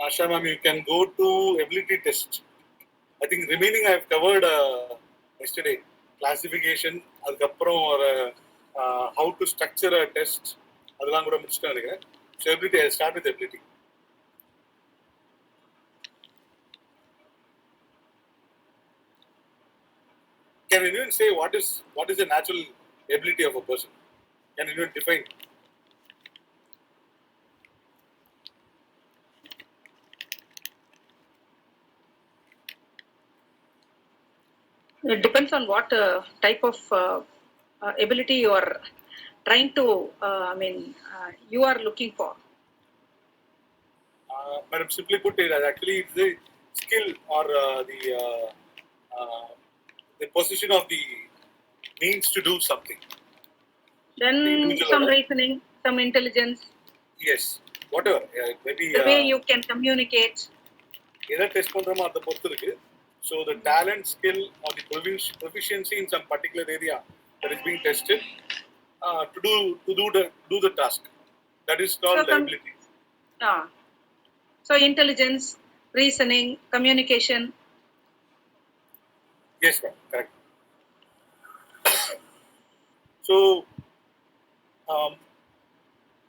Asha ma'am, you can go to ability test. I think remaining I have covered yesterday. Classification, அதுக்கப்புறம் ஒரு how to structure a test, அதெல்லாம் கூட முடிச்சுட்டு நினைக்கிறேன். So ability, I'll start with ability. Can anyone say what is the natural ability of a person? Can anyone define? It depends on what type of ability you are trying to, you are looking for. Madam, simply put, it actually it's the skill or the position of the means to do something. Then some reasoning, some intelligence. Yes, whatever. Maybe the way you can communicate. Either test பண்றோமோ அதை பொறுத்து இருக்கு. So the talent, skill, or the proficiency in some particular area that is being tested to do the task. That is called ability. So intelligence, reasoning, communication. Yes, ma'am. Correct. So,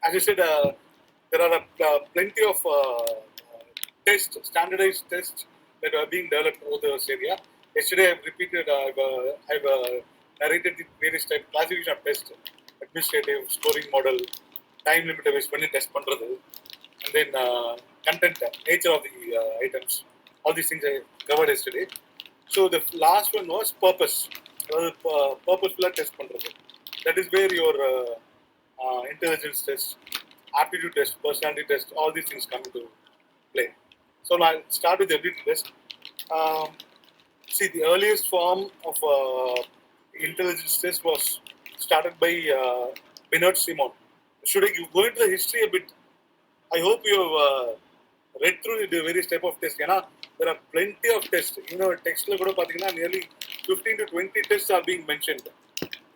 as I said, there are plenty of tests, standardized tests that are being developed over this area. Yesterday, I've repeated, I've narrated the various type classification of tests, administrative, scoring model, time limit based பண்ணி test பண்றது, and then content, nature of the items. All these things I covered yesterday. So the last one was purpose. Purposeful test பண்றது. That is where your intelligence test, aptitude test, personality test, all these things come into play. So now I'll start with the ability test. See, the earliest form of intelligence test was started by Bernard Simon. Should I go into the history a bit? I hope you have read through the various type of tests. There are plenty of tests. Text la kuda pathina nearly 15 to 20 tests are being mentioned.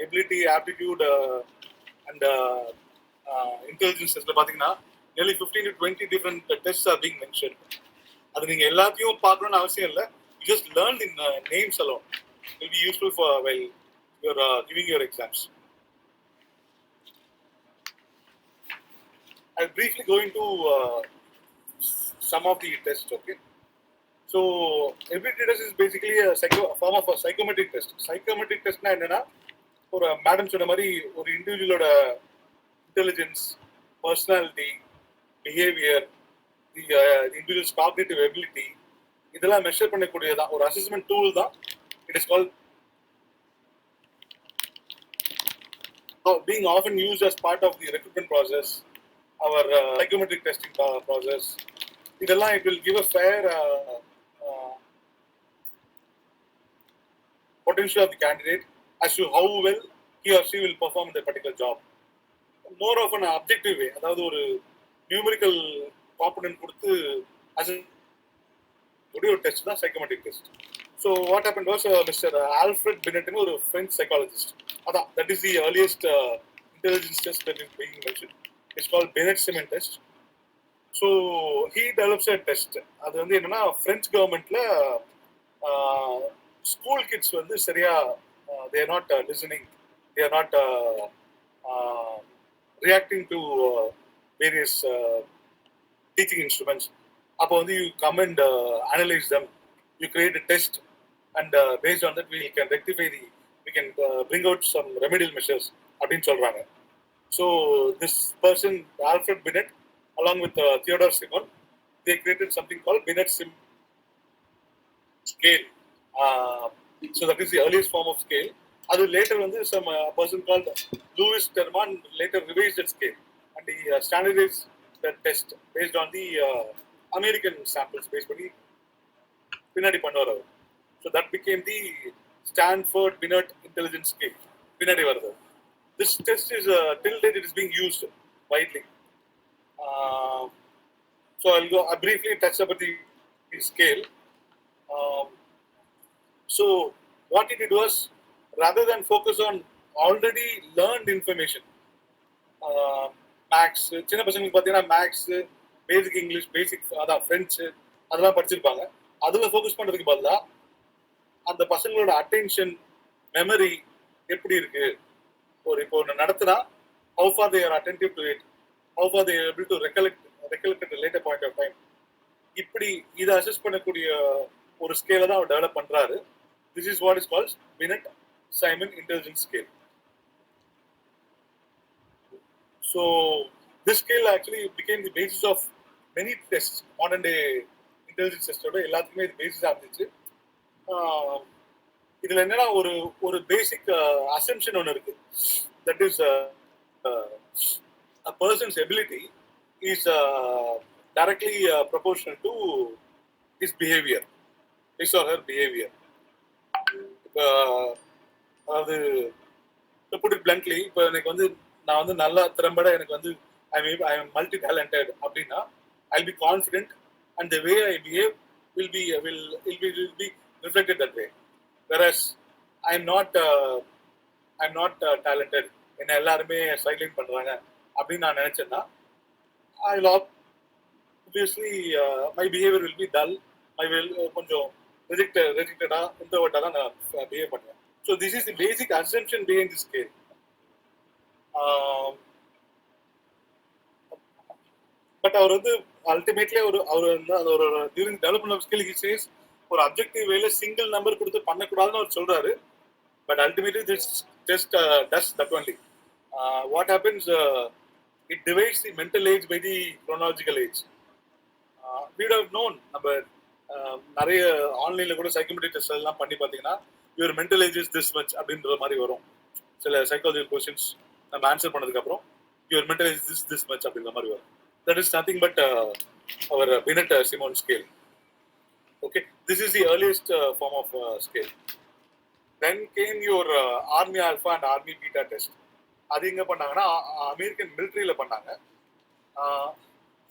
Ability, aptitude, and intelligence test la pathina nearly 15 to 20 different tests are being mentioned. அது நீங்க எல்லாத்தையும் பார்க்கணும்னு அவசியம் இல்லை. You just learn the names alone. It will be useful for while you're giving your exams. I'll briefly go into some of the tests. Okay. So ability test is basically a form of a psychometric test. Psychometric test na enna, ஒரு madam சொன்ன மாதிரி ஒரு இண்டிவிஜுவலோட intelligence, personality, behaviour, the individual's cognitive ability, இதெல்லாம் measure பண்ணக்கூடியதான் ஒரு assessment tool தான். It is called being often used as part of the recruitment process, our psychometric testing process. இதெல்லாம் it will give a fair potential of the candidate as to how well he or she will perform in that particular job. More of an objective way, அதாவது ஒரு numerical component கொடுத்து as a test தான் psychometric test. So what happened was Mr. Alfred Binet, ஒரு French psychologist, that is the earliest intelligence test that is being mentioned. It's called Binet-Simon test. So he develops a test. அது வந்து என்னன்னா French governmentல school kids வந்து சரியா they are not listening, they are not reacting to various teaching instruments. அப்போ வந்து you come and analyze them, you create a test, and based on that we can bring out some remedial measures அப்படின்னு சொல்றாங்க. So this person, Alfred Binet, along with Theodore Simon, they created something called Binet-Simon scale. So that is the earliest form of scale. That later some person called Louis Terman later revised that scale and he standardized the test based on the American samples based on Pinadi Pandora. So that became the Stanford Binet Intelligence Scale. Pinadi Varada. This test is till date it is being used widely. So I'll briefly touch about the scale. So what he did was, rather than focus on already learned information, max, சின்ன பசங்களுக்கு பார்த்தீங்கன்னா max, பேசிக் English, பேசிக் அதான் French அதெல்லாம் படிச்சிருப்பாங்க. அதில் focus பண்ணுறதுக்கு பதிலாக அந்த பசங்களோட அட்டென்ஷன், மெமரி எப்படி இருக்கு, இப்போ ஒன்று நடத்துனா how far they are attentive to it, how far they are able to recollect at a later point of time, இப்படி இதை அசஸ் பண்ணக்கூடிய ஒரு ஸ்கேலை தான் அவர் டெவலப் பண்றாரு. This is what is called Binet Simon intelligence scale. So this scale actually became the basis of many tests. Modern day intelligence test எல்லாத்துக்குமே இது பேசிஸாக இருந்துச்சு. இதுல என்னன்னா ஒரு பேசிக் அசம்ஷன் ஒன்று இருக்கு. That is a person's ability is directly proportional to his behavior, his or her behavior. அதாவது put it bluntly, இப்போ எனக்கு வந்து நான் வந்து நல்லா திறம்பட எனக்கு வந்து ஐ எம் மல்டி டேலண்டட் அப்படின்னா I be confident and the way I behave will be reflected that way. Whereas I'm not talented, என்ன எல்லாருமே சைட்லைன் பண்றாங்க அப்படின்னு நான் நினைச்சேன்னா I will obviously my behavior will be dull. I will கொஞ்சம் rejected-ஆ introverted-ஆ தான் நான் பிஹேவ் பண்ணுவேன். So this is the basic assumption behind this scale. But அவர் வந்து அல்டிமேட்லி அவர் ஒரு during development of skill he says ஒரு அப்ஜெக்டிவ் வேல சிங்கிள் நம்பர் கொடுத்து பண்ணக்கூடாதுன்னு அவர் சொல்றாரு. But ultimately this test does that only. What happens, it divides the mental age by the chronological age. we would have known. நம்ம நிறைய ஆன்லைன்ல கூட சைக்கோமெட்ரிக் டெஸ்ட் எல்லாம் பண்ணி பார்த்தீங்கன்னா your mental age is this much அப்படின்ற மாதிரி வரும். சில சைக்காலஜிக்கல் கொஸ்டின்ஸ் நம்ம ஆன்சர் பண்ணதுக்கு அப்புறம் your mental age is this much அப்படின்ற மாதிரி வரும். That is nothing but our Binet-Simon scale. Okay, this is the earliest form of scale. Then came your Army Alpha and Army Beta test. அது எங்க பண்ணாங்கன்னா American மிலிட்ரியில பண்ணாங்க.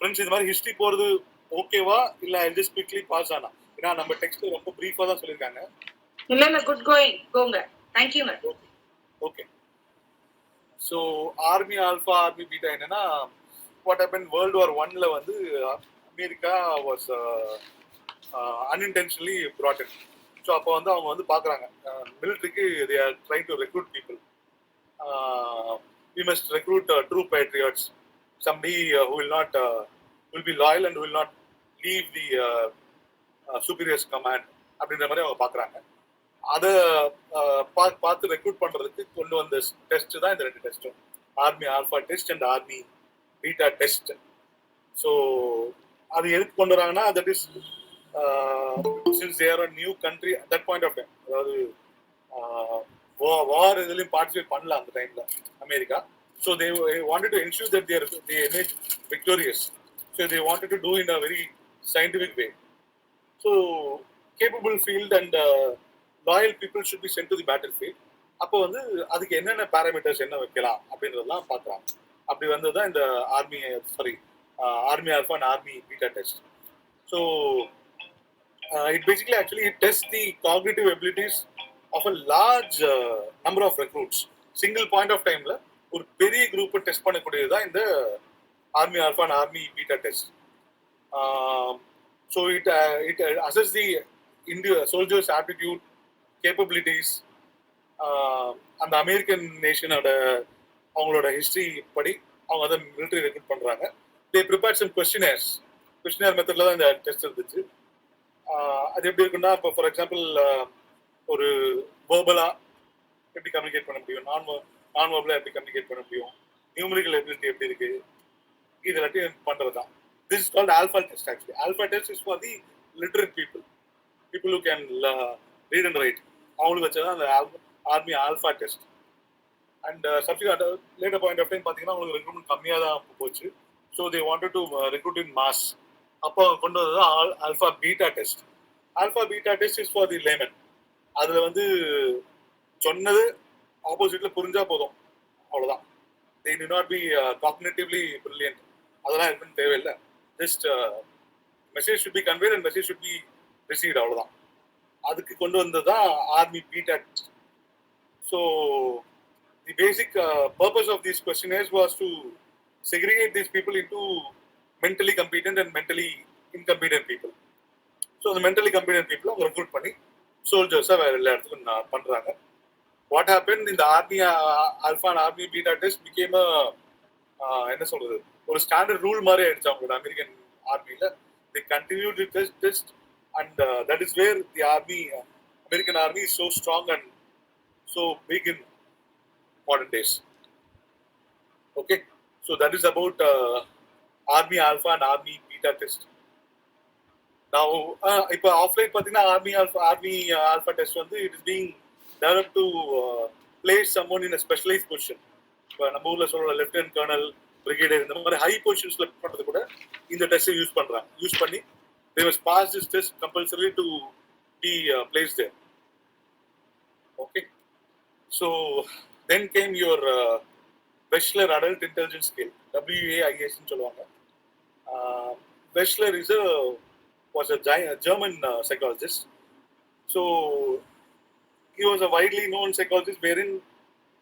Friends இது மாதிரி history போறது ஓகேவா இல்ல ஐ ஜஸ்ட் குவிக்லி பாஸ் ஆனா? ஏன்னா நம்ம டெக்ஸ்ட் ரொம்ப பிரீஃபா தான் சொல்லிருக்காங்க. இல்ல குட் கோயிங் கோங்க. Thank you man. Okay. So Army Alpha, Army Beta என்னன்னா what happened World War I ல வந்து America was unintentionally brought in. So அப்போ வந்து அவங்க வந்து பார்க்குறாங்க மிலிட்ரிக்கு they are trying to recruit people. We must recruit true patriots, somebody who will be loyal and will not leave the superior's command அப்படின்ற மாதிரி அவங்க பார்க்குறாங்க. அதை பார்த்து ரெக்ரூட் பண்ணுறதுக்கு கொண்டு வந்த டெஸ்ட் தான் இந்த ரெண்டு டெஸ்ட்டும், army alpha test and army beta test. So அது எதுக்கு கொண்டு வராங்கன்னா that is since they are a new country at that point of time. அதாவது வார் இதுலையும் பார்ட்டிசிபேட் பண்ணல அந்த டைம்ல America. So they wanted to ensure that they emerge victorious. So they wanted to do in a very scientific way. So capable field and loyal people should be sent to the battlefield. அப்போ வந்து அதுக்கு என்னென்ன parameters என்ன வைக்கலாம் அப்படின்றதெல்லாம் பார்க்குறாங்க. அப்படி வந்தது தான் இந்த army alpha and army beta test. So it basically actually it test the cognitive abilities of a large number of recruits. Single point of டைம்ல ஒரு பெரிய குரூப்பை டெஸ்ட் பண்ணக்கூடியது தான் இந்த army alpha and army beta test. So it assess the soldiers aptitude, capabilities. அந்த American நேஷனோட அவங்களோட ஹிஸ்டரி படி அவங்க அதை மிலிட்டரி ரெக்ரூட் பண்றாங்க. தே ப்ரிப்பேர் சம் கொஸ்டினர் மெத்தட்ல தான் இந்த டெஸ்ட் இருந்துச்சு. அது எப்படி இருக்குன்னா, இப்போ ஃபார் எக்ஸாம்பிள் ஒரு வேர்பலா எப்படி கம்யூனிகேட் பண்ண முடியும், நான் வேர்பலா எப்படி கம்யூனிகேட் பண்ண முடியும், நியூமரிக்கல் எபிலிட்டி எப்படி இருக்கு, இது எல்லாத்தையும் பண்றது தான். This is called alpha test. Actually alpha test is for the literate people who can read and write. அவங்களுக்கு வச்சதான் அந்த army alpha test. And subsequent later point of time பார்த்தீங்கன்னா அவங்களுக்கு ரெக்ரூட்மெண்ட் கம்மியாக தான் போச்சு. So they wanted to recruit in mass. அப்போ கொண்டு வந்தது alpha beta test. Alpha beta test is for the layman. அதில் வந்து சொன்னது ஆப்போசிட்ல புரிஞ்சா போதும், அவ்வளோதான். They do not be காக்னிட்டிவ்லி brilliant, அதெல்லாம் இருக்குன்னு தேவையில்லை. Just message should be conveyed and message should be received, அவ்வளோதான். அதுக்கு கொண்டு வந்தது தான் army beta test. So the basic purpose of these questionnaires was to segregate these people into mentally competent and mentally incompetent people. So அந்த mentally competent people அவங்க recruit பண்ணி சோல்ஜர்ஸாக வேற எல்லா இடத்துக்கும் பண்ணுறாங்க. வாட் ஹேப்பன் இந்த army alpha and army beta test became என்ன சொல்றது ஒரு ஸ்டாண்டர்ட் ரூல் மாதிரி ஆயிடுச்சு அவங்களோட அமெரிக்கன் ஆர்மியில். The continue to test and that is where the army American army is so strong and so big in modern days. Okay, so that is about army alpha and army beta test. Now, இப்போ offline பார்த்தீங்கன்னா army alpha test வந்து it is being develop to place someone in specialise position. இப்போ நம்ம ஊரில் சொல்கிற lieutenant kernel, brigadier இந்த மாதிரி high பொசிஷன்ஸில் பண்ணுறது கூட இந்த டெஸ்ட்டை யூஸ் பண்ணி they must pass this test compulsory to be placed there. Okay, so then came your Wechsler Adult Intelligence Scale, WAIS ன்னு சொல்லுவாங்க. Wechsler was a German psychologist. So he was a widely known psychologist wherein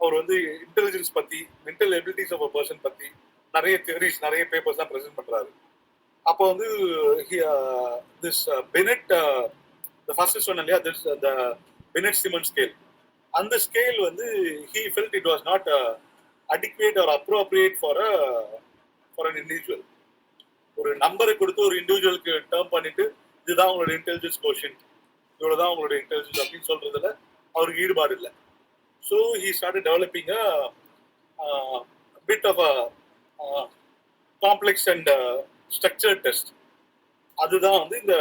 அவர் வந்து intelligence பற்றி, mental abilities of a person பற்றி நிறைய theories, நிறைய papers தான் present பண்ணுறாரு. அப்போ வந்து திஸ் பெனட் ஃபர்ஸ்ட் சொன்னேன் இல்லையா, த பெனட் சிமன் ஸ்கேல், அந்த ஸ்கேல் வந்து he felt it was not adequate or appropriate for an individual. ஒரு நம்பரை கொடுத்து ஒரு இண்டிவிஜுவலுக்கு டேர்ம் பண்ணிட்டு இதுதான் உங்களோட இன்டெலிஜென்ஸ் கோஷன்ட், இவ்வளோதான் உங்களோட இன்டெலிஜென்ஸ் அப்படின்னு சொல்றதுல அவருக்கு ஈடுபாடு இல்லை. So he started developing bit of a complex and structured test. அதுதான் வந்து இந்த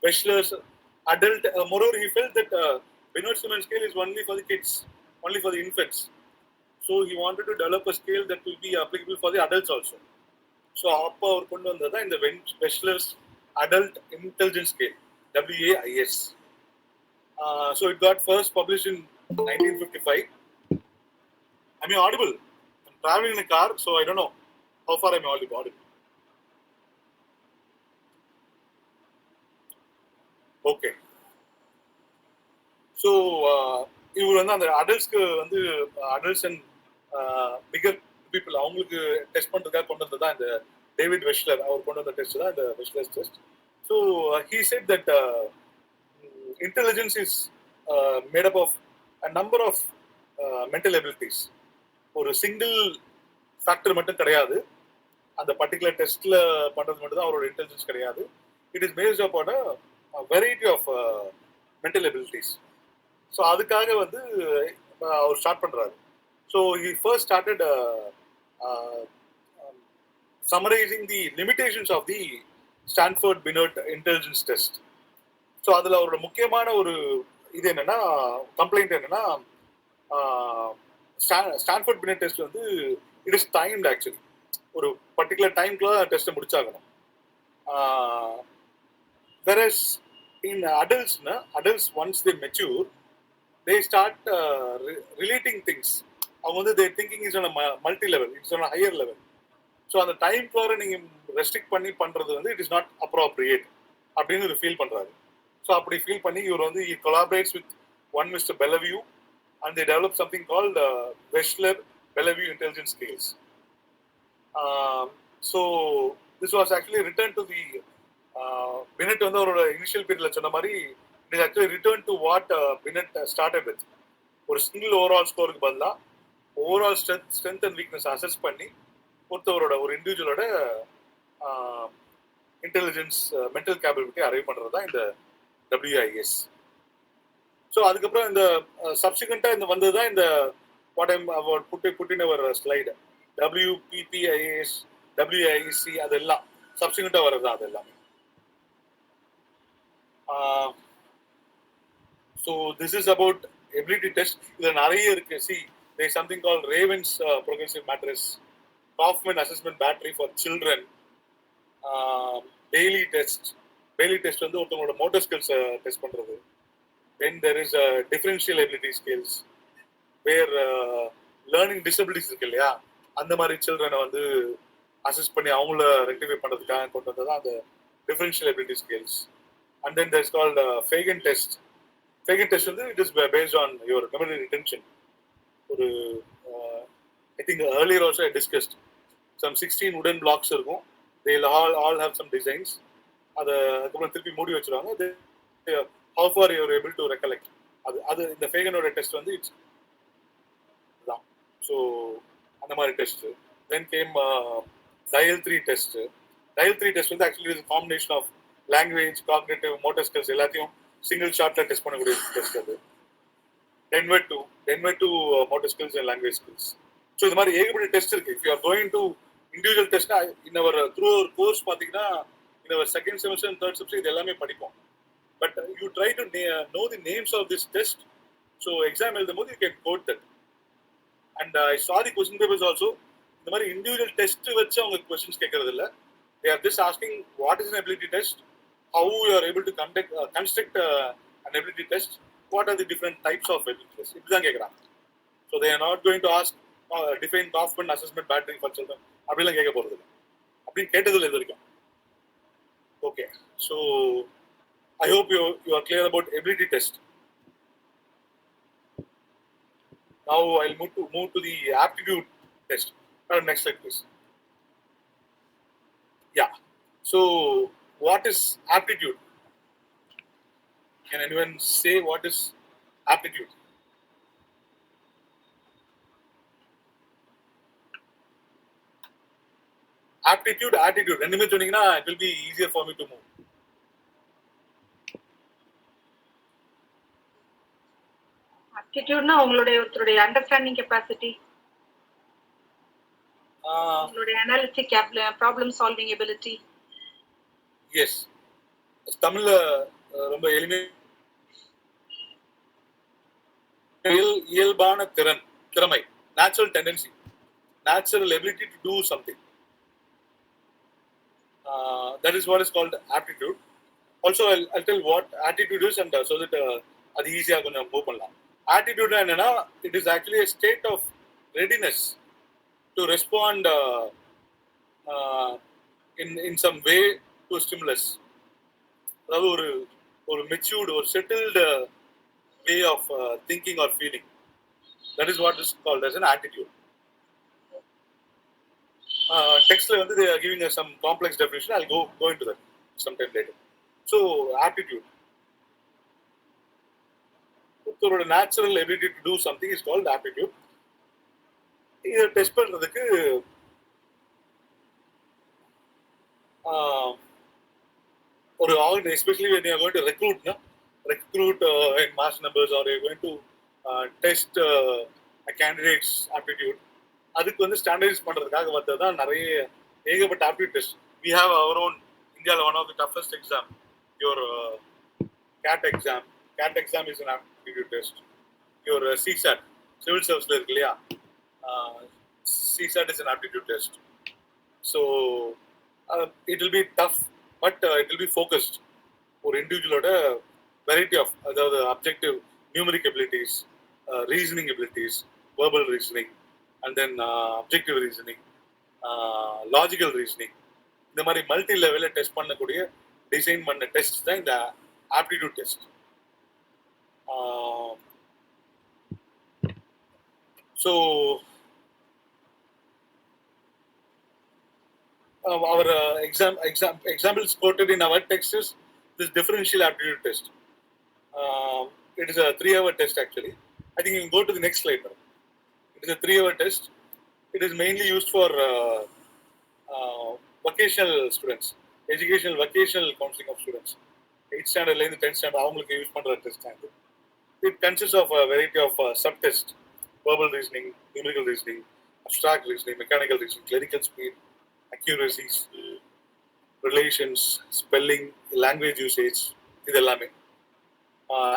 Wechsler's adult. Moreover, he felt that Binet-Simon scale is only for the kids, only for the infants. So he wanted to develop a scale that will be applicable for the adults also. So அப்போ அவர் கொண்டு வந்தது தான் இந்த Wechsler's Adult Intelligence Scale, WAIS. So it got first published in 1955. Am I audible? I'm traveling in a car, so I don't know how far I'm audible. Okay. So இவர் வந்து அந்த அடல்ட்ஸ்க்கு வந்து adults and figure people அவங்களுக்கு test பண்ணுறதுக்காக கொண்டு வந்தது தான் இந்த டேவிட் வெஷ்லர். அவர் கொண்டு வந்த டெஸ்ட் தான் இந்த Wechsler's test. So he said that intelligence is made up of a number of mental abilities. ஒரு சிங்கிள் ஃபேக்டர் மட்டும் கிடையாது, அந்த பர்டிகுலர் டெஸ்ட்ல பண்ணுறது மட்டும் தான் அவரோட இன்டெலிஜென்ஸ் கிடையாது. It is based upon a variety of mental abilities. So அதுக்காக வந்து அவர் ஸ்டார்ட் பண்றாரு. So he first started summarizing the limitations of the Stanford Binet intelligence test. So அதுல அவரோட முக்கியமான ஒரு இது என்னன்னா, கம்ப்ளைண்ட் என்னன்னா, ஸ்டான்ஃபோர்ட் பினெட் டெஸ்ட் வந்து இட் இஸ் டைம்ட். ஆக்சுவலி ஒரு பர்டிகுலர் டைம்க்குள்ள டெஸ்ட்டை முடிச்சாகணும். Whereas in adults once they mature, they start relating things. அவங்க வந்து their thinking is on a multi level, it's on a higher level. So அந்த time குள்ள நீங்க restrict பண்ணி பண்றது வந்து இட் இஸ் நாட் அப்ரோப்ரியேட் அப்படின்னு ஒரு ஃபீல் பண்றாரு. ஸோ அப்படி ஃபீல் பண்ணி இவர் வந்து he collaborates with one Mr. Bellevue and they develop something called Wechsler-Bellevue intelligence scales. So this was actually returned to the Binet வந்து அவரோட இனிஷியல் பீரியட்ல சொன்ன மாதிரி it is actually return to what Binet started with. ஒரு single overall ஸ்கோருக்கு பதிலாக overall strength and weakness assess பண்ணி ஒருத்தவரோட ஒரு இண்டிவிஜுவலோட இன்டெலிஜென்ஸ் மென்டல் கேப்பபிலிட்டி அரைவ் பண்ணுறது தான் இந்த WIS. ஸோ அதுக்கப்புறம் இந்த சப்சிக்வெண்ட்டாக இந்த வந்தது தான் இந்த வாட் ஐம் புட்டின் அவர் ஸ்லைடு WPPIS, WIC அதெல்லாம் சப்சிக்வெண்ட்டாக வர்றது தான் அது எல்லாமே. So this is about ability test. இதுல நிறைய இருக்கு. See, there is something called Raven's progressive matrix, Kaufman assessment battery for children, Bailey test வந்து ஒருத்தவங்களோட மோட்டர் ஸ்கில்ஸ் டெஸ்ட் பண்றது. Then there is differential ability scales where learning disabilities இருக்கு இல்லையா, அந்த மாதிரி சில்ட்ரனை வந்து அசஸ் பண்ணி அவங்கள ரெக்டிஃபை பண்றதுக்காக கொண்டு வந்தது அந்த differential ability scales. And then there's called Fagan test. Fagan test வந்து it is based on your memory retention. I think earlier also I discussed some 16 wooden blocks இருக்கும். they'll all have some designs. அதுக்கப்புறம் திருப்பி மூடி வச்சிருவாங்க. How far you are able to recollect. அது இந்த ஃபேகனோட test வந்து இட்ஸ் தான். ஸோ அந்த மாதிரி test. Then came dial 3 test. Dial 3 test வந்து ஆக்சுவலி இது combination of language, cognitive, motor skills எல்லாத்தையும் சிங்கிள் ஷாட்ல டெஸ்ட் பண்ணக்கூடிய டெஸ்ட் அது. Denver 2 motor skills and language skills. So இந்த மாதிரி ஏகப்பட்ட டெஸ்ட் இருக்கு. If you are going to individual test in our through our course பாத்தீங்கன்னா in our second semester and third semester இது எல்லாமே படிப்போம். But you try to know the names of this test. So exam எழுதும்போது you can quote that. And I saw the question papers also. இந்த மாதிரி individual test வச்சு அவங்க questions கேட்கறது இல்ல. They are just asking what is an ability test, how you are able to construct an ability test, what are the different types of ability tests. இப்படிதான் கேட்கறாங்க. So they are not going to ask define Kaufman assessment battery function. அப்படிலாம் கேட்க போறது இல்லை. அப்படின்னு கேட்டதில்லை இது வரைக்கும். Okay, so I hope you are clear about ability test. Now I'll move to the aptitude test. Next slide, please. Yeah. So what is aptitude? Can anyone say what is aptitude? Aptitude, attitude. ரெண்டுமே சொன்னீங்கன்னா it will be easier for me to move. Aptitude-na உங்களுடைய understanding capacity, உங்களுடைய analytic problem solving ability. Yes, தமிழ்ல ரொம்ப இயல்பான திறமை, natural tendency, natural ability to do something. That is what is called aptitude. Also, I'll tell what attitude is, and so that அது ஈஸியா கொஞ்சம் move பண்ணலாம். Attitude என்னன்னா, it is actually a state of readiness to respond in some way to a stimulus. அதாவது ஒரு matured, ஒரு settled way of thinking or feeling. That is what is called as an attitude. Textல வந்து they are giving us some complex definition. I'll go into that sometime later. So aptitude, ஒருத்தரோட natural ability to do something is called aptitude. இதை test பண்றதுக்கு ஒரு especially when you are going to recruit in mass numbers, or you are going to test a candidate's aptitude, அதுக்கு வந்து standardise பண்றதுக்காக வந்ததுதான் நிறைய ஏகப்பட்ட aptitude test. We have our own India, one of the toughest exam, your CAT exam. CAT exam is an aptitude test. Your CSAT, civil service இருக்கு இல்லையா, CSAT is an aptitude test. So it will be tough, but it will be focused. ஒரு இண்டிவிஜுவலோட variety of, அதாவது objective numeric abilities, reasoning abilities, verbal reasoning, and then objective reasoning, logical reasoning, இந்த மாதிரி multi லெவலில் test பண்ணக்கூடிய design பண்ண test தான் இந்த aptitude test. So our examples quoted in our text is this differential aptitude test. It is a 3-hour test actually. I think you can go to the next slide now. It is a 3-hour test. It is mainly used for vocational students, educational vocational counseling of students. 8th standard ல இருந்து 10th standard அவங்களுக்கு use பண்ற test தான் இது. It consists of a variety of sub-tests: verbal reasoning, numerical reasoning, abstract reasoning, mechanical reasoning, clerical speed, accuracies, relations, spelling, language usage, இது எல்லாமே.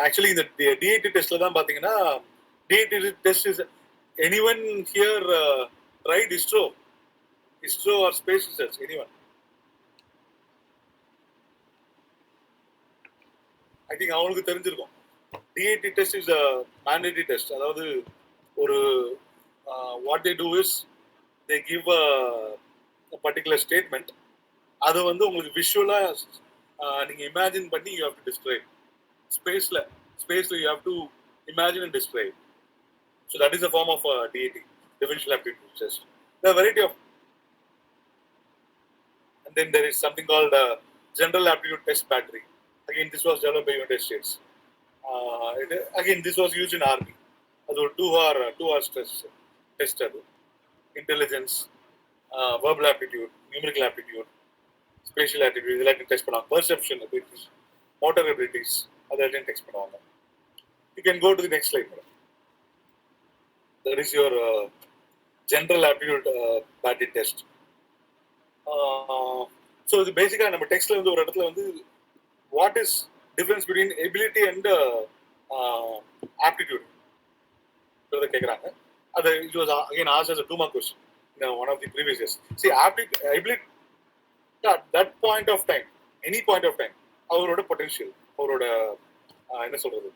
Actually இந்த DAT டெஸ்ட்ல தான் பாத்தீங்கன்னா, DAT test is, anyone here tried ISRO or space research? Anyone? I think அவங்களுக்கு தெரிஞ்சிருக்கும். DAT test is a mandatory test. அதாவது ஒரு what they do is they give a particular statement. அது வந்து உங்களுக்கு விஷுவலா நீங்க இமேஜின் பண்ணி you have to describe. Spaceல you have to imagine and describe. So that is a form of DAT, differential aptitude test. There are a variety of, and then there is something called General Aptitude Test Battery. Again, this was developed by United States. Again, this was used in Army. That was 2 hour test. Intelligence, verbal aptitude, numerical aptitude, spatial aptitude, இதெல்லாம் test பண்ணுவாங்க. Perception abilities, motor abilities, அதெல்லாம் test பண்ணுவாங்க. You can go to the next slide, madam. That is your general aptitude battery test. So இது பேசிக்கா நம்ம டெக்ஸ்ட்ல வந்து ஒரு இடத்துல வந்து what is difference between ability and aptitude கேக்குறாங்க. அது it was again asked as a 2-mark question in one of the previous years. See, ability at that point of time, any point of time, அவரோட potential, அவரோட என்ன சொல்றது,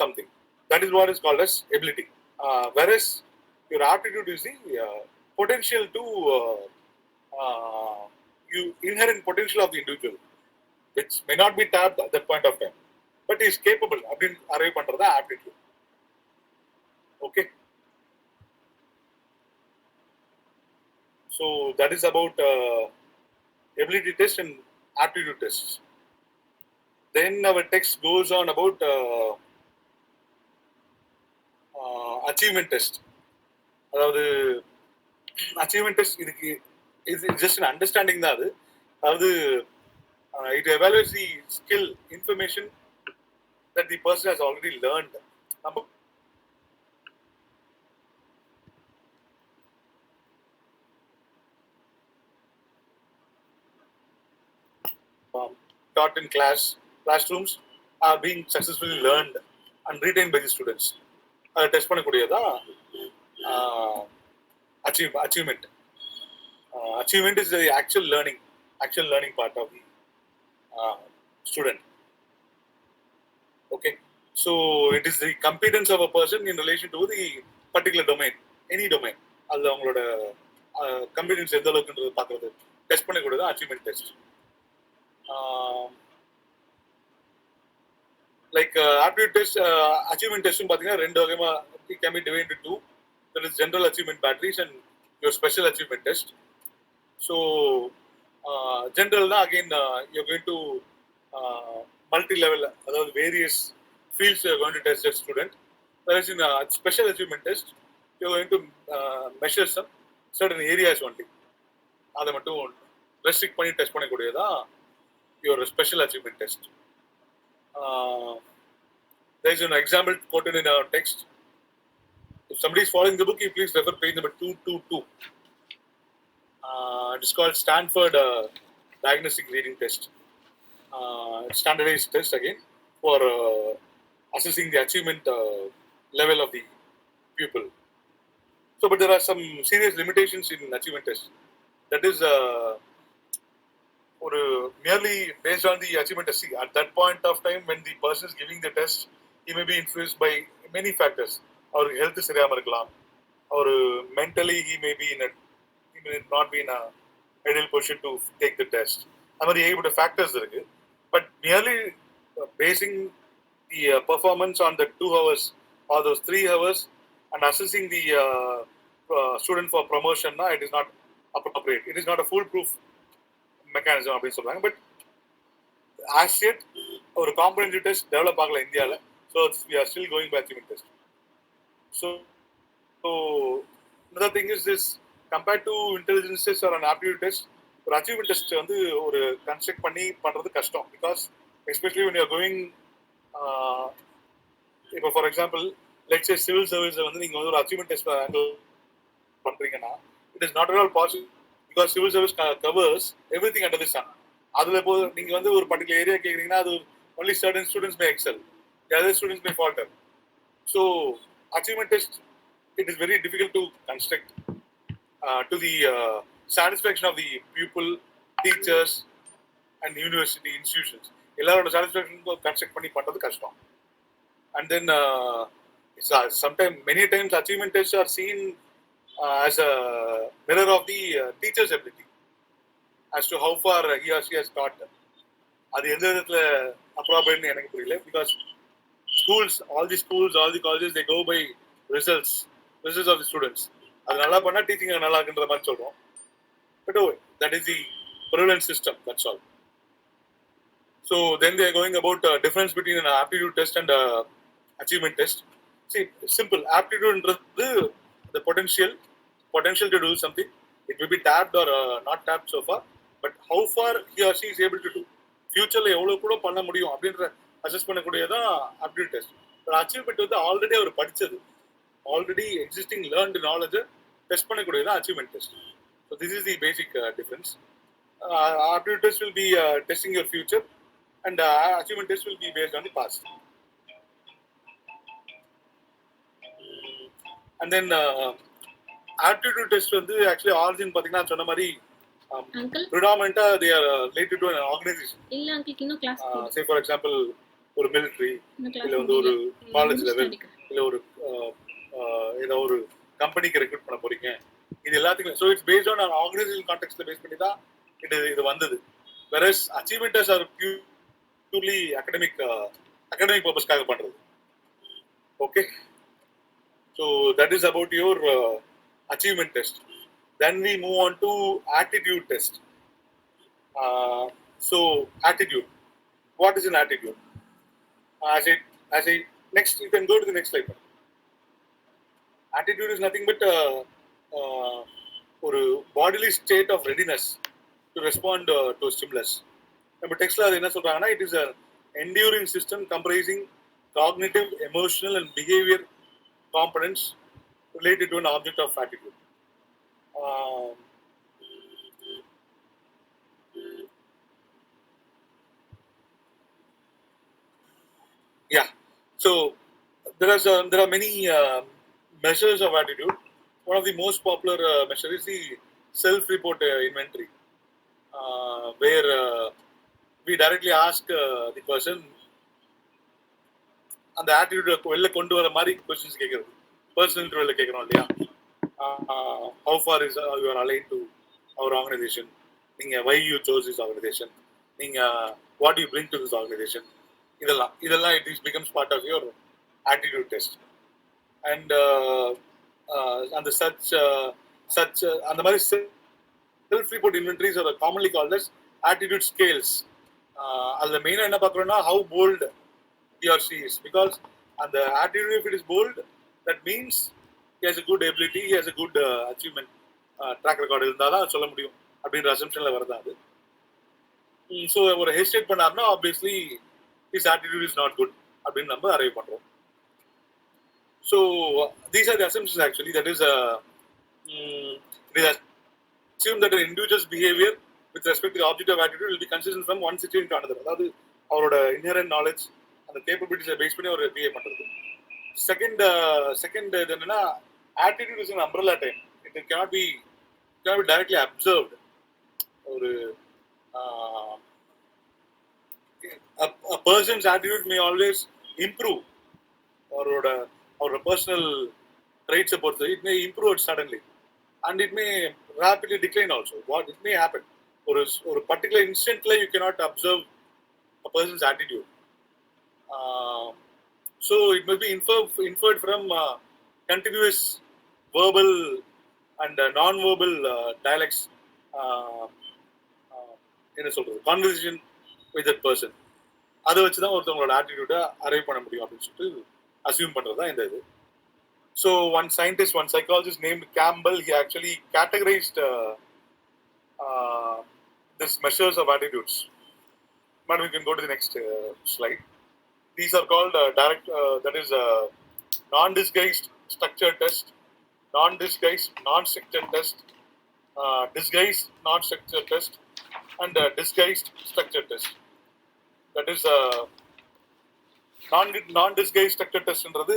something. That is what is called as ability. Whereas your aptitude is the potential to you inherent potential of the individual, which may not be tapped at that point of time, but is capable. அப்படின்னு arrive பண்றது aptitude. Okay. So that is about ability test and aptitude tests. Then our text goes on about achievement test. அதாவது achievement test இதுக்கு is just an understanding தான் அது. அதாவது it evaluates the skill, information that the person has already learned. Taught in classrooms are being successfully learned and retained by the students. Test பண்ணக்கூடியதான் achievement. Achievement is the actual learning part of the student. Okay, so it is the competence of a person in relation to the particular domain, any domain. அது அவங்களோட competence எந்த அளவுக்குன்றது பார்க்கறது test பண்ணக்கூடியதான் achievement test. Like aptitude test, achievement test பாத்தீங்கன்னா ரெண்டு வகையா it can be divided into 2. There is general achievement batteries and your special achievement test. So general na again you're going to multi-level, அதாவது various fields you're going to test a student. Whereas in special achievement test you're going to measure some certain areas only. அதை மட்டும் restrict பண்ணி test பண்ணக்கூடியதான் your special achievement test. There is an example quoted in our text. If somebody is following the book, you please refer page number 222. It is called Stanford Diagnostic Reading Test. Standardized test again for assessing the achievement level of the pupil. So, but there are some serious limitations in achievement test. That is merely based on the achievement test. See, at that point of time when the person is giving the test, he may be influenced by many factors. Or health சரியாம இருக்கலாம், or mentally he may not be in a ideal position to take the test. அந்த மாதிரி ஏகப்பட்ட factors இருக்கு. But merely basing the performance on the 2 hours or those 3 hours and assessing the student for promotion, it is not appropriate. It is not a foolproof mechanism அப்படின்னு சொல்றாங்க. But as yet ஒரு comprehensive test develop ஆகல இந்தியால. So we are still going by achievement test. So another thing is this, compared to intelligence test or an aptitude test, ஒரு achievement test வந்து ஒரு construct பண்ணி பண்றது கஷ்டம். Because especially when you are going இப்போ for example let's say civil service வந்து நீங்க வந்து ஒரு achievement test பண்றீங்கன்னா it is not at all possible, because civil service covers everything under the sun. அதுல இப்போ நீங்க வந்து ஒரு particular area கேக்குறீங்கன்னா அது only certain students may excel, the other students may falter. So achievement test, it is very difficult to construct to the satisfaction of the pupil, teachers and university institutions. எல்லாரோட satisfaction construct பண்ணி பண்றது கஷ்டம். And then sometimes many times achievement tests are seen as a mirror of the teacher's ability as to how far he or she has taught. அது எந்த விதத்துல appropriate எனக்கு புரியல. Because all the schools, all the colleges, they go by results of the students. அது நல்லா பண்ணா teaching நல்லா இருக்குன்ற மாதிரி சொல்றோம். But that is the prevalent system. That's all. So then they are going about difference between an aptitude test and achievement test. See, simple. Aptitude is the potential to do something. It will be tapped or not tapped so far, but how far he or she is able to do. Future எவ்வளவு கூட பண்ண முடியும் அப்படின்ற assess பண்ணக்கூடியதான் aptitude test. But achievement வந்து already அவர் படிச்சது, already existing learned நாலேஜை டெஸ்ட் பண்ணக்கூடியதான் achievement test. So this is the basic difference. Aptitude test will be testing your future, and achievement test will be based on the past. And then aptitude test வந்து actually origin பாத்தீங்கன்னா சொன்ன மாதிரி predominantly they are related to an organization. இல்ல uncle இன்னும் class say for example ஒரு military இல்ல வந்து ஒரு college level இல்ல ஒரு ஏதோ ஒரு கம்பெனிக்கு ரெக்ரூட் பண்ண போறீங்க, இது எல்லாத்துக்கும். So it's based on an organizational context base பண்ணி தான் இது வந்தது. Whereas achievement tests are purely academic purpose-காக பண்றது. Okay, so that is about your achievement test. Then we move on to attitude test. So attitude, what is an attitude? As I next you can go to the next slide. Attitude is nothing but ஒரு bodily state of readiness to respond to a stimulus. நம்ம டெக்ஸ்ட்ல அது என்ன சொல்றாங்கன்னா, it is an enduring system comprising cognitive, emotional and behavior components related to an object of attitude. Yeah, so there are many measures of attitude. One of the most popular measures is the self-report inventory, where we directly ask the person அந்த attitude வெளில கொண்டு வர மாதிரி questions கேட்கறது. Personal இன்டர்வியூல கேட்கறோம் இல்லையா, how far is you are aligned to our organization, நீங்க why you chose this organization, நீங்க what do you bring to this organization, இதெல்லாம் it becomes part of your attitude test. And அந்த such அந்த மாதிரி self report inventories are commonly called as attitude scales. அதுல மெயினா என்ன பார்க்கறோம்னா how bold he or she is, because and the attitude, if it is bold, that means he has a good ability, he has a good achievement track record இருந்தாதான் சொல்ல முடியும் அப்படின்ற அசம்ஷன்ல வருது அது. So ஒரு ஹெசிடேட் பண்ணாருன்னா obviously his attitude is not good அப்படின்னு நம்ம அரைவ் பண்றோம். So these are the assumptions actually, that is it is assumed that an individual's behavior with respect to the object of attitude will be consistent from one situation to another. அதாவது அவரோட inherent knowledge அந்த கேப்பபிலிட்டிஸை base பண்ணி அவர் behave பண்றது. Second இது என்னன்னா, attitude is an umbrella term. It cannot be directly observed. ஒரு a person's attitude may always improve. அவரோட personal traits பொறுத்து it may improve suddenly and it may rapidly decline also. What it may happen, ஒரு particular instantல you cannot observe a person's attitude. So it must be inferred from continuous verbal and non-verbal dialects, என்ன சொல்றது, conversation with that person. அதை வச்சு தான் ஒருத்தவங்களோட ஆட்டிடியூடை arrive பண்ண முடியும் அப்படின்னு சொல்லிட்டு அசியூம் பண்றது தான் இந்த இது. So one psychologist named Campbell, he actually categorized this measures of attitudes. Madam, we can go to the next slide. These are called non-disguised structured test, non-disguised non-structured test, disguised non-structured test, and disguised structured test. That is non-disguised structured test என்றது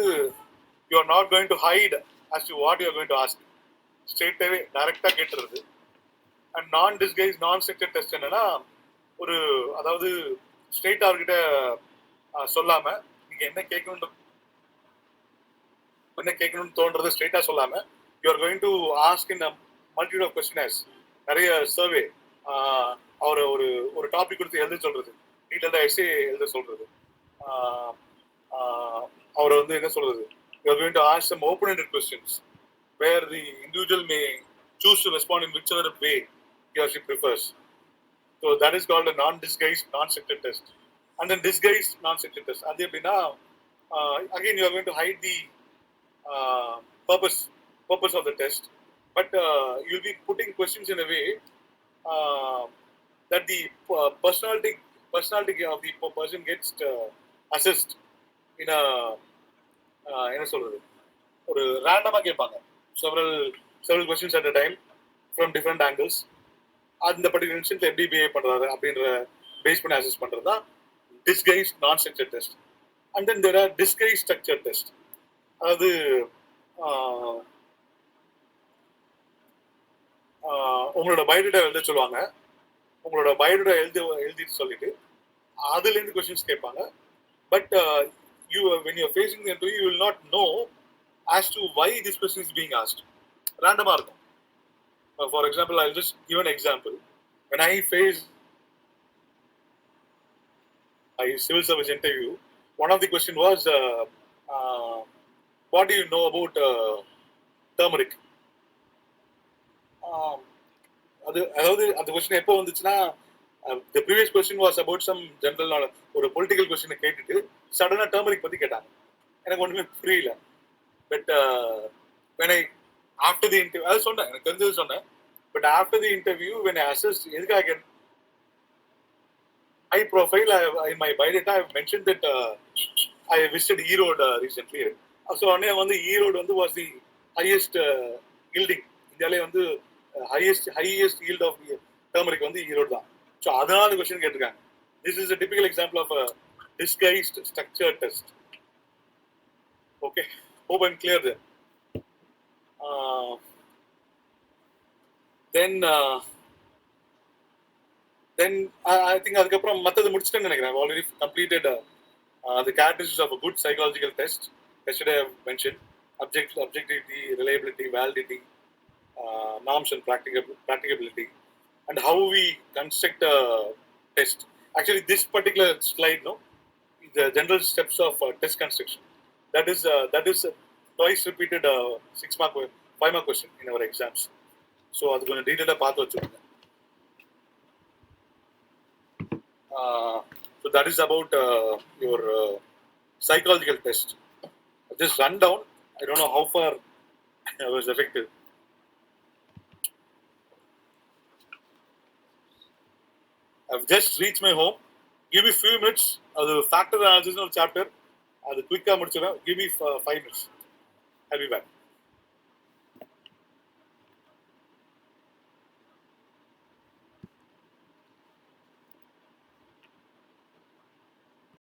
you are not going to hide as to what you are going to ask, straight away டைரக்டா கேட்றது. And non-disguised non-structured test என்னன்னா, அதாவது straight அவர்கிட்ட சொல்லாம நீங்க என்ன கேட்கணும்னு தோன்றது ஸ்ட்ரெயிட்டா சொல்லாம you are going to ask in multiple of questionnaires, survey சர்வே, அவரை ஒரு டாபிக் கொடுத்து எழுத சொல்றது, டீட்டெயில்டா எஸ்ஸே எழுத சொல்றது, அவரை என்ன சொல்றது, you are going to ask some open ended questions where the individual may choose to respond in whichever way he or she prefers. So that is called a non-disguised, non-structured test. And then disguised, non-structured test. Again, you are going to hide the uh, purpose of the test, but you'll be putting questions in a way uh, that the personality of the person gets assessed in a என்ன சொல்றது ஒரு ரேண்டமா கேட்பாங்க several questions at a time from different angles. அந்த particular இன்ஸ்டன்ட்ல எப்படி behave பண்றாரு அப்படின்ற base பண்ணி அசஸ் பண்றது தான் disguise non structure test. And then there are disguise structure test. அதாவது உங்களோட பயோடேட்டா எழுத சொல்லுவாங்க. உங்களோட பயோடேட்டா எழுதிட்டு சொல்லிட்டு அதுலேருந்து கொஸ்டின்ஸ் கேட்பாங்க. But when you're facing the interview, you will not know as to why this question is being asked. Random இருக்கும். For example, I'll just give an example. When I faced a civil service interview, one of the question was, what do you know about turmeric? அதாவது அந்த question எப்போ வந்துச்சுன்னா, the previous question was about some general knowledge, ஒரு political கொஸ்டினை கேட்டுட்டு சடனா turmeric பத்தி கேட்டாங்க. எனக்கு ஒண்ணுமே புரியல. But when I after the interview, அது சொன்னேன், எனக்கு தெரிஞ்சது சொன்னேன். But after the interview, when I assessed, எதுக்காக my profile, in my biodata, I have mentioned that I visited Erode recently. So உடனே வந்து ஈரோடு வந்து was the highest yielding, இந்தியாவிலே வந்து highest yield of turmeric வந்து ஈரோடு தான். ஸோ அதனால அந்த கொஸ்டின் கேட்டிருக்காங்க. This is a typical example of a disguised structured test. Okay, hope I'm clear there. Then I think அதுக்கப்புறம் மற்றது முடிச்சுட்டேன்னு நினைக்கிறேன். I've already completed the characteristics of a good psychological test. Yesterday I mentioned objectivity, reliability, validity, norms and practicability, and how we construct a test. Actually, this particular slide, the general steps of test construction. That is twice repeated 6-mark, 5-mark question in our exams. So அது கொஞ்சம் டீடைலா பார்த்து வச்சுக்கோங்க. So that is about your psychological test. Just run down. I don't know how far I was effective. I've just reached my home. Give me a few minutes. The factor analysis chapter. Quick. Give me 5 minutes. I'll be back.